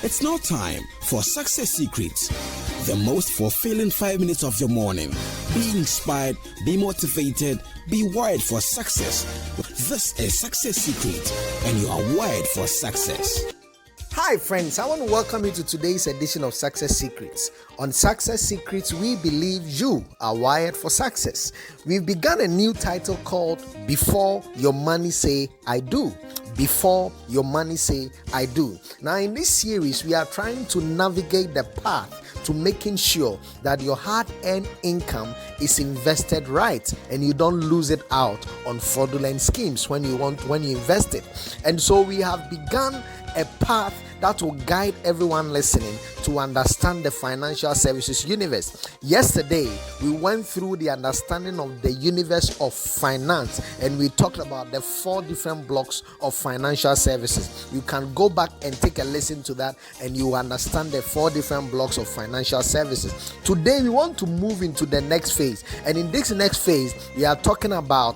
It's now time for Success Secrets, the most fulfilling 5 minutes of your morning. Be inspired, be motivated, be wired for success. This is Success Secrets, and you are wired for success. Hi friends, I want to welcome you to today's edition of Success Secrets. On Success Secrets, we believe you are wired for success. We've begun a new title called Before Your Money Say I Do. Before Your Money Say I Do. Now in this series, we are trying to navigate the path to making sure that your hard-earned income is invested right and you don't lose it out on fraudulent schemes when you invest it. And so we have begun a path that will guide everyone listening to understand the financial services universe. Yesterday, we went through the understanding of the universe of finance, and we talked about the 4 different blocks of financial services. You can go back and take a listen to that, and you understand the 4 different blocks of financial services. Today, we want to move into the next phase, and in this next phase, we are talking about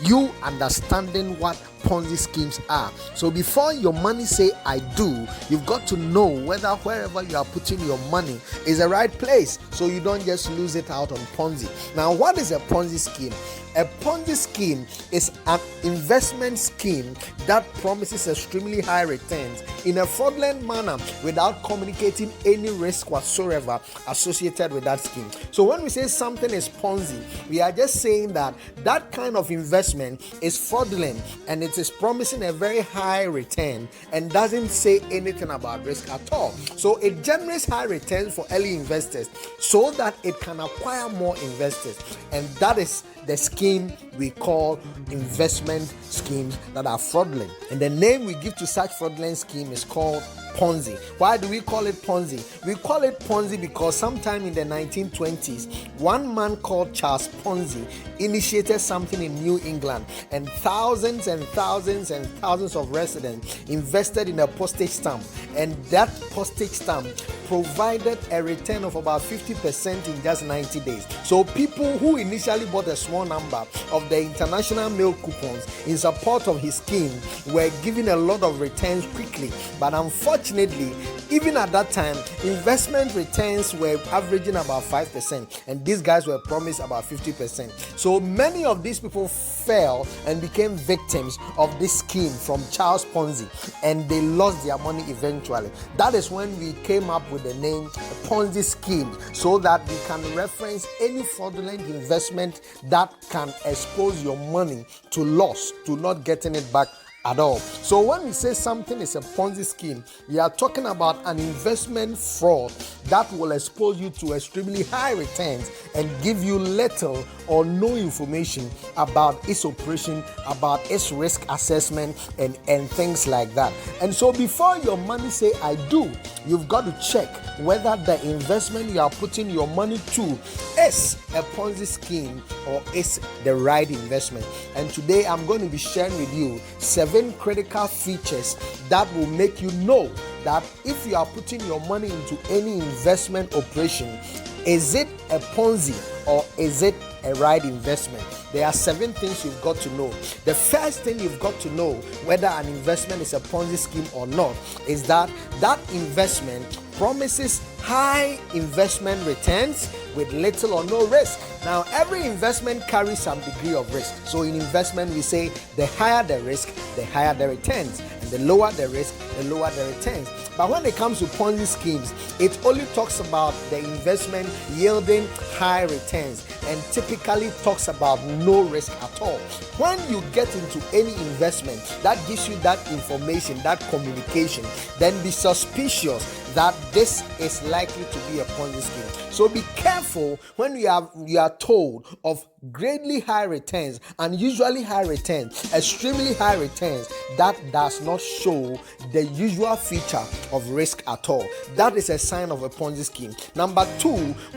you understanding what Ponzi schemes are. So before your money say I do, you've got to know whether wherever you are putting your money is the right place, so you don't just lose it out on Ponzi. Now, what is a Ponzi scheme? A Ponzi scheme is an investment scheme that promises extremely high returns in a fraudulent manner without communicating any risk whatsoever associated with that scheme. So when we say something is Ponzi, we are just saying that that kind of investment is fraudulent and it is promising a very high return and doesn't say anything about risk at all. So it generates high returns for early investors so that it can acquire more investors, and that is the scheme we call investment schemes that are fraudulent. And the name we give to such fraudulent scheme is called Ponzi. Why do we call it Ponzi? We call it Ponzi because sometime in the 1920s, one man called Charles Ponzi initiated something in New England, and thousands and thousands and thousands of residents invested in a postage stamp, and that postage stamp provided a return of about 50% in just 90 days. So people who initially bought a small number of the international mail coupons in support of his scheme were given a lot of returns quickly. But unfortunately, even at that time, investment returns were averaging about 5%, and these guys were promised about 50%. So many of these people fell and became victims of this scheme from Charles Ponzi, and they lost their money eventually. That is when we came up with the name Ponzi scheme, so that we can reference any fraudulent investment that can expose your money to loss, to not getting it back at all. So when we say something is a Ponzi scheme, we are talking about an investment fraud that will expose you to extremely high returns and give you little or no information about its operation, about its risk assessment, and things like that. And so before your money say I do, you've got to check whether the investment you are putting your money to is a Ponzi scheme or is the right investment. And today I'm going to be sharing with you 7 critical features that will make you know that if you are putting your money into any investment operation, is it a Ponzi or is it a right investment? There are 7 things you've got to know. The first thing you've got to know whether an investment is a Ponzi scheme or not is that that investment promises high investment returns with little or no risk. Now, every investment carries some degree of risk. So in investment, we say the higher the risk, the higher the returns, and the lower the risk, the lower the returns. But when it comes to Ponzi schemes, it only talks about the investment yielding high returns and typically talks about no risk at all. When you get into any investment that gives you that information, that communication, then be suspicious that this is likely to be a Ponzi scheme. So be careful when you are told of greatly high returns, unusually high returns, extremely high returns that does not show the usual feature of risk at all. That is a sign of a Ponzi scheme. Number 2,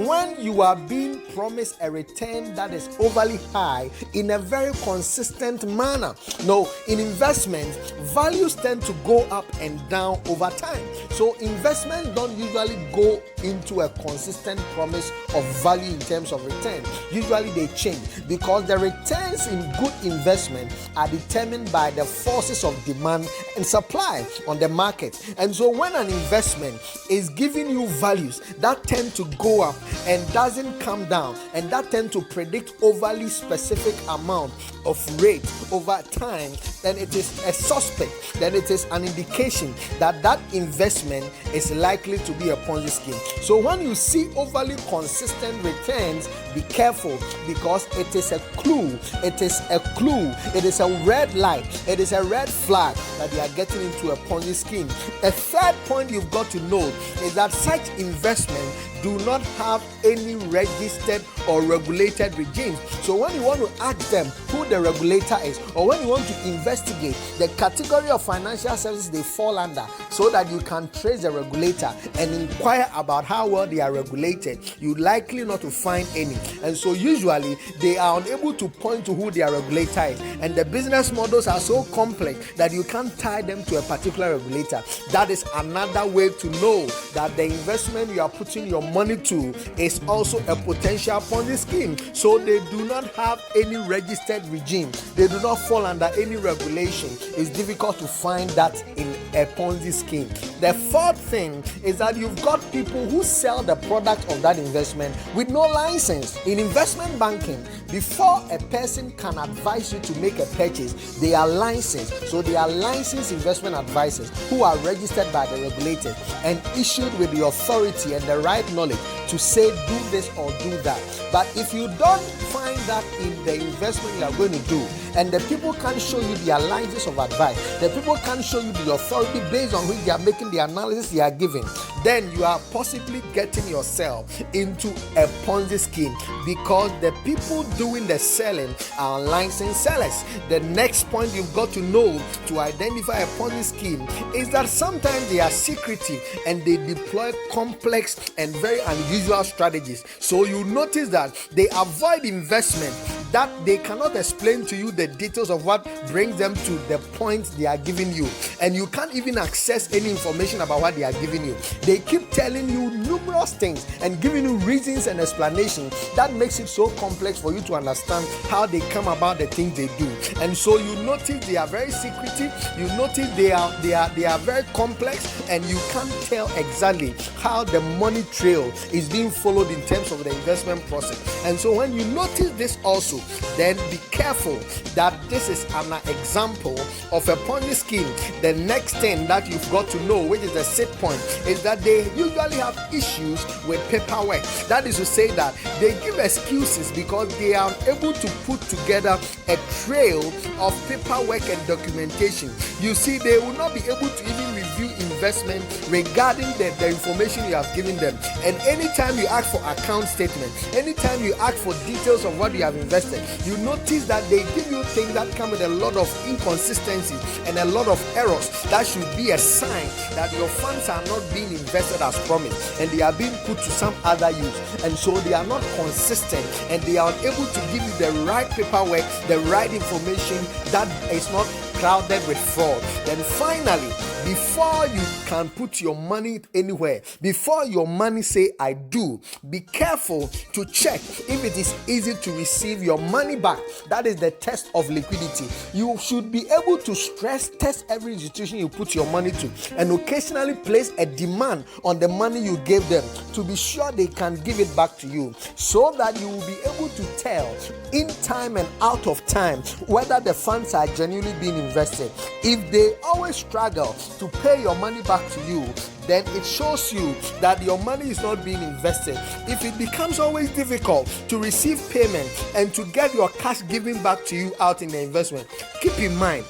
when you are being promised a return that is overly high in a very consistent manner. No, in investments, values tend to go up and down over time. So investment investments don't usually go into a consistent promise of value in terms of return. Usually they change because the returns in good investment are determined by the forces of demand and supply on the market. And so when an investment is giving you values that tend to go up and doesn't come down, and that tend to predict overly specific amount of rate over time, then it is a suspect, then it is an indication that that investment is likely to be a Ponzi scheme. So when you see overly consistent returns, be careful, because it is a clue, it is a red light, it is a red flag that you are getting into a Ponzi scheme. A third point you've got to note is that such investments do not have any registered or regulated regime. So when you want to ask them who the regulator is, or when you want to investigate the category of financial services they fall under, so that you can trace the regulator and inquire about how well they are regulated, you're likely not to find any. And so usually they are unable to point to who their regulator is, and the business models are so complex that you can't tie them to a particular regulator. That is another way to know that the investment you are putting your money to is also a potential Ponzi scheme. So they do not have any registered regime, they do not fall under any regulation. It's difficult to find that in a Ponzi scheme. The fourth thing is that you've got people who sell the product of that investment with no license. In investment banking, before a person can advise you to make a purchase, they are licensed. So they are licensed investment advisors who are registered by the regulators and issued with the authority and the right knowledge to say do this or do that. But if you don't find that in the investment you are going to do, and the people can't show you the alliances of advice, the people can't show you the authority based on which they are making the analysis they are giving, then you are possibly getting yourself into a Ponzi scheme, because the people doing the selling are licensed sellers. The next point you've got to know to identify a Ponzi scheme is that sometimes they are secretive and they deploy complex and very unusual strategies. So you notice that they avoid investment that they cannot explain to you the details of what brings them to the point they are giving you, and you can't even access any information about what they are giving you. They keep telling you numerous things and giving you reasons and explanations that makes it so complex for you to understand how they come about the things they do. And so you notice they are very secretive, you notice they are very complex, and you can't tell exactly how the money trail is being followed in terms of the investment process. And so when you notice this also, then be careful that this is an example of a Ponzi scheme. The next thing that you've got to know, which is the sixth point, is that they usually have issues with paperwork. That is to say that they give excuses because they are able to put together a trail of paperwork and documentation. You see, they will not be able to even review investment regarding the information you have given them. And anytime you ask for account statement, anytime you ask for details of what you have invested, you notice that they give you things that come with a lot of inconsistencies and a lot of errors. That should be a sign that your funds are not being invested as promised, and they are being put to some other use. And so they are not consistent, and they are able to give you the right paperwork, the right information that is not crowded with fraud. Then finally, before you can put your money anywhere, before your money say I do, be careful to check if it is easy to receive your money back. That is the test of liquidity. You should be able to stress test every institution you put your money to, and occasionally place a demand on the money you gave them to be sure they can give it back to you, so that you will be able to tell in time and out of time whether the funds are genuinely being invested. If they always struggle to pay your money back to you, then it shows you that your money is not being invested. If it becomes always difficult to receive payment and to get your cash given back to you out in the investment, keep in mind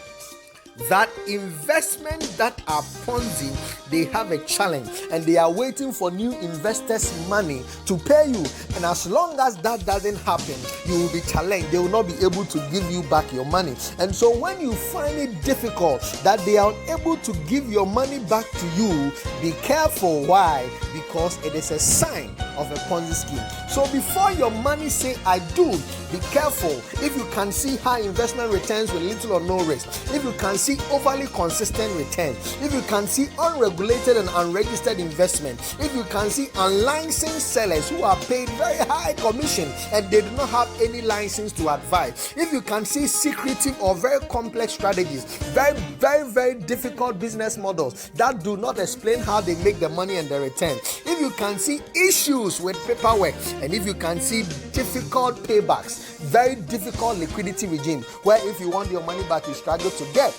that investments that are Ponzi, they have a challenge, and they are waiting for new investors' money to pay you. And as long as that doesn't happen, you will be challenged. They will not be able to give you back your money. And so when you find it difficult that they are able to give your money back to you, be careful. Why? Because it is a sign of a Ponzi scheme. So before your money say I do, be careful. If you can see high investment returns with little or no risk, if you can see overly consistent returns, if you can see unregulated and unregistered investment, if you can see unlicensed sellers who are paid very high commission and they do not have any license to advise, if you can see secretive or very complex strategies, very difficult business models that do not explain how they make the money and the return, if you can see issues with paperwork, and if you can see difficult paybacks, very difficult liquidity regime where if you want your money back you struggle to get,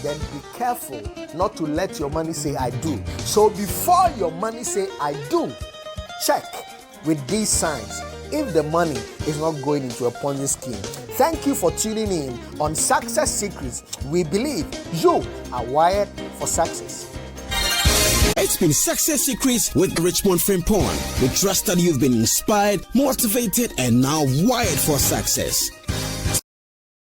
then be careful not to let your money say I do. So before your money say I do, check with these signs if the money is not going into a Ponzi scheme. Thank you for tuning in on Success Secrets. We believe you are wired for success. It's been Success Secrets with Richmond Frimpong. We trust that you've been inspired, motivated, and now wired for success.